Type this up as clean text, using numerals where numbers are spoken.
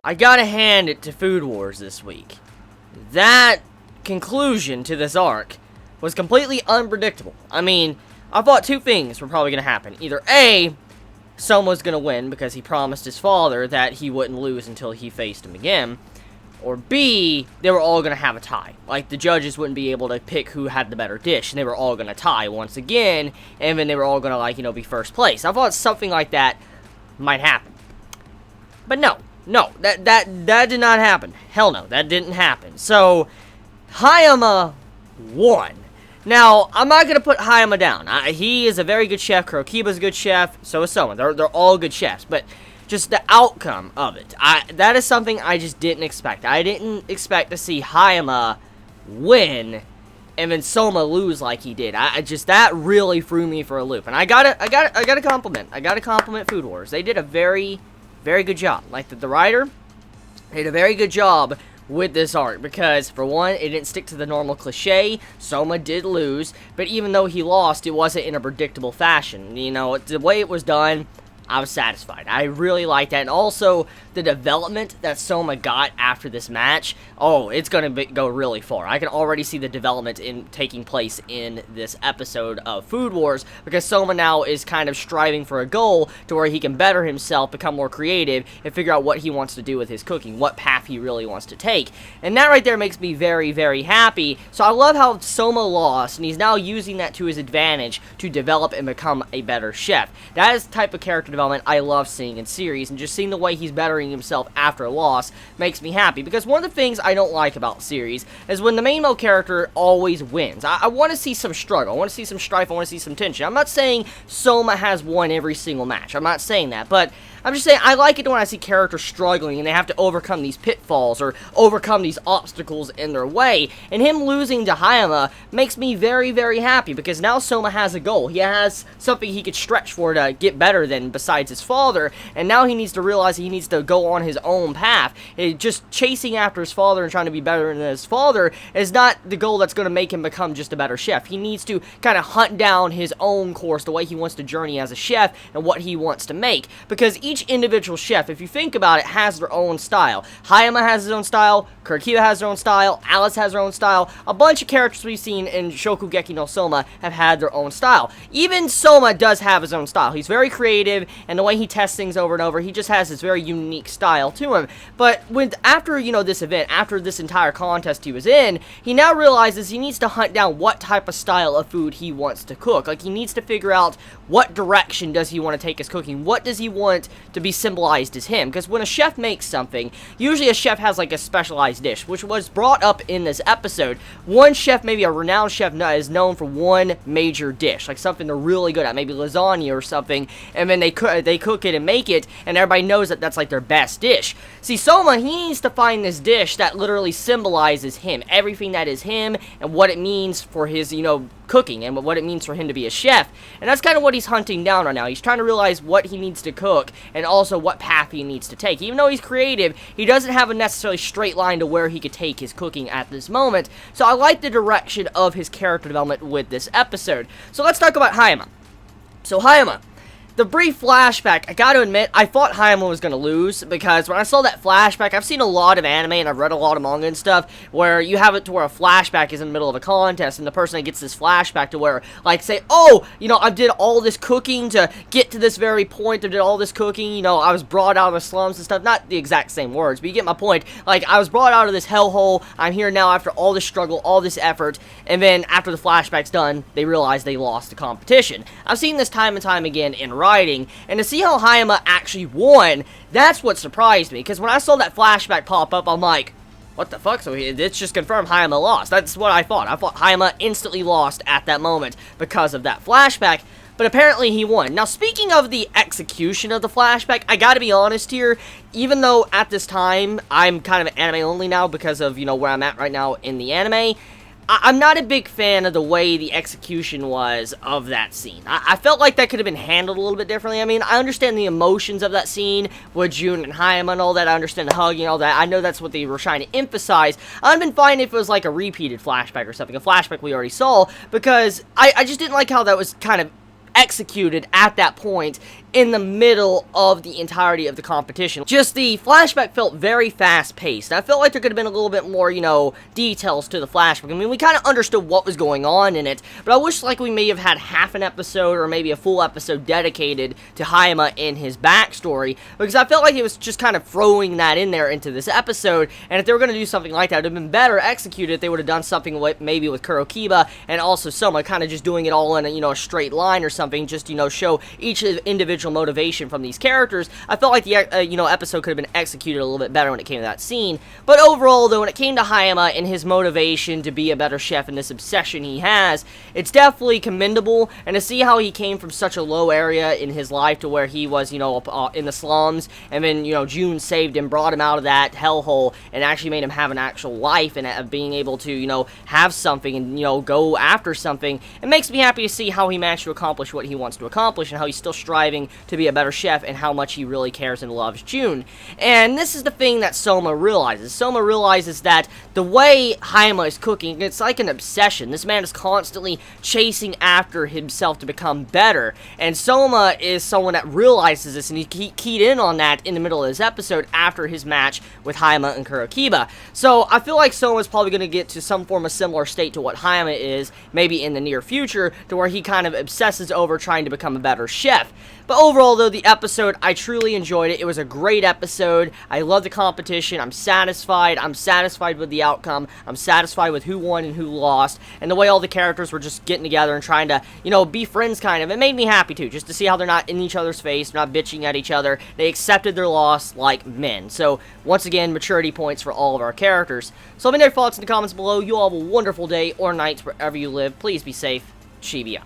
I gotta hand it to Food Wars this week. That conclusion to this arc was completely unpredictable. I mean, I thought two things were probably gonna happen. Either A, Soma's gonna win because he promised his father that he wouldn't lose until he faced him again. Or B, they were all gonna have a tie. Like, the judges wouldn't be able to pick who had the better dish, and they were all gonna tie once again, and then they were all gonna, like, be first place. I thought something like that might happen. But no, that did not happen. Hell no, that didn't happen. So, Hayama won. Now, I'm not gonna put Hayama down. He is a very good chef, Kurokiba's a good chef, so is Soma. They're all good chefs, but just the outcome of it, that is something I just didn't expect. I didn't expect to see Hayama win and then Soma lose like he did. That really threw me for a loop. And I gotta compliment Food Wars. They did a very, very good job. Like, the writer did a very good job with this arc, because for one, it didn't stick to the normal cliche. Soma did lose, but even though he lost, it wasn't in a predictable fashion. The way it was done, I was satisfied. I really liked that. And also, the development that Soma got after this match, oh, it's going to go really far. I can already see the development taking place in this episode of Food Wars, because Soma now is kind of striving for a goal to where he can better himself, become more creative, and figure out what he wants to do with his cooking, what path he really wants to take. And that right there makes me very, very happy. So I love how Soma lost, and he's now using that to his advantage to develop and become a better chef. That is the type of character development I love seeing in series, and just seeing the way he's bettering himself after a loss makes me happy, because one of the things I don't like about series is when the main male character always wins. I want to see some struggle, I want to see some strife, I want to see some tension. I'm not saying Soma has won every single match, I'm not saying that, but I'm just saying I like it when I see characters struggling and they have to overcome these pitfalls or overcome these obstacles in their way. And him losing to Hayama makes me very, very happy, because now Soma has a goal. He has something he could stretch for to get better than besides his father, and now he needs to realize he needs to go on his own path. Just chasing after his father and trying to be better than his father is not the goal that's going to make him become just a better chef. He needs to kind of hunt down his own course, the way he wants to journey as a chef and what he wants to make, because each individual chef, if you think about it, has their own style. Hayama has his own style, Kurokiba has their own style, Alice has her own style, a bunch of characters we've seen in Shokugeki no Soma have had their own style. Even Soma does have his own style. He's very creative, and the way he tests things over and over, he just has this very unique style to him. But after this event, after this entire contest he was in, he now realizes he needs to hunt down what type of style of food he wants to cook. Like, he needs to figure out what direction does he want to take his cooking, what does he want to be symbolized as him, because when a chef makes something, usually a chef has like a specialized dish, which was brought up in this episode. One chef, maybe a renowned chef, is known for one major dish, like something they're really good at, maybe lasagna or something, and then they cook it and make it, and everybody knows that that's like their best dish. See, Soma, he needs to find this dish that literally symbolizes him, everything that is him, and what it means for his, cooking, and what it means for him to be a chef. And that's kind of what he's hunting down right now. He's trying to realize what he needs to cook, and also what path he needs to take. Even though he's creative, he doesn't have a necessarily straight line to where he could take his cooking at this moment. So I like the direction of his character development with this episode. So let's talk about Hayama. So Hayama, the brief flashback, I gotta admit, I thought Hayama was gonna lose, because when I saw that flashback, I've seen a lot of anime and I've read a lot of manga and stuff, where you have it to where a flashback is in the middle of a contest, and the person that gets this flashback to where, like, say, oh, I did all this cooking to get to this very point, I did all this cooking, I was brought out of the slums and stuff, not the exact same words, but you get my point. Like, I was brought out of this hellhole, I'm here now after all this struggle, all this effort, and then after the flashback's done, they realize they lost the competition. I've seen this time and time again in writing, and to see how Hayama actually won, that's what surprised me, because when I saw that flashback pop up, I'm like, what the fuck? So it's just confirmed Hayama lost. That's what I thought. I thought Hayama instantly lost at that moment because of that flashback, but apparently he won. Now, speaking of the execution of the flashback, I gotta be honest here, even though at this time, I'm kind of anime only now because of, where I'm at right now in the anime, I'm not a big fan of the way the execution was of that scene. I felt like that could have been handled a little bit differently. I mean, I understand the emotions of that scene with Jun and Hayama and all that. I understand the hugging and all that. I know that's what they were trying to emphasize. I'd been fine if it was like a repeated flashback or something, a flashback we already saw, because I just didn't like how that was kind of executed at that point in the middle of the entirety of the competition. Just the flashback felt very fast-paced. I felt like there could have been a little bit more, you know, details to the flashback. I mean, we kind of understood what was going on in it, but I wish, like, we may have had half an episode or maybe a full episode dedicated to Hayama and his backstory, because I felt like it was just kind of throwing that in there into this episode, and if they were going to do something like that, it would have been better executed if they would have done something with, maybe with Kurokiba and also Soma, kind of just doing it all in a, you know, a straight line or something, just, you know, show each individual motivation from these characters. I felt like the, you know, episode could have been executed a little bit better when it came to that scene, but overall, though, when it came to Hayama and his motivation to be a better chef and this obsession he has, it's definitely commendable, and to see how he came from such a low area in his life to where he was, you know, in the slums, and then, you know, June saved him, brought him out of that hellhole, and actually made him have an actual life, and being able to, you know, have something, and, you know, go after something. It makes me happy to see how he managed to accomplish what he wants to accomplish, and how he's still striving to be a better chef, and how much he really cares and loves June. And this is the thing that Soma realizes. Soma realizes that the way Hayama is cooking, it's like an obsession. This man is constantly chasing after himself to become better, and Soma is someone that realizes this, and he keyed in on that in the middle of this episode after his match with Hayama and Kurokiba. So I feel like Soma's probably going to get to some form of similar state to what Hayama is, maybe in the near future, to where he kind of obsesses over trying to become a better chef. But overall, though, the episode, I truly enjoyed it. It was a great episode. I love the competition. I'm satisfied. I'm satisfied with the outcome. I'm satisfied with who won and who lost. And the way all the characters were just getting together and trying to, you know, be friends, kind of. It made me happy, too, just to see how they're not in each other's face, not bitching at each other. They accepted their loss like men. So, once again, maturity points for all of our characters. So, let me know your thoughts in the comments below. You all have a wonderful day or night wherever you live. Please be safe. Chibi out.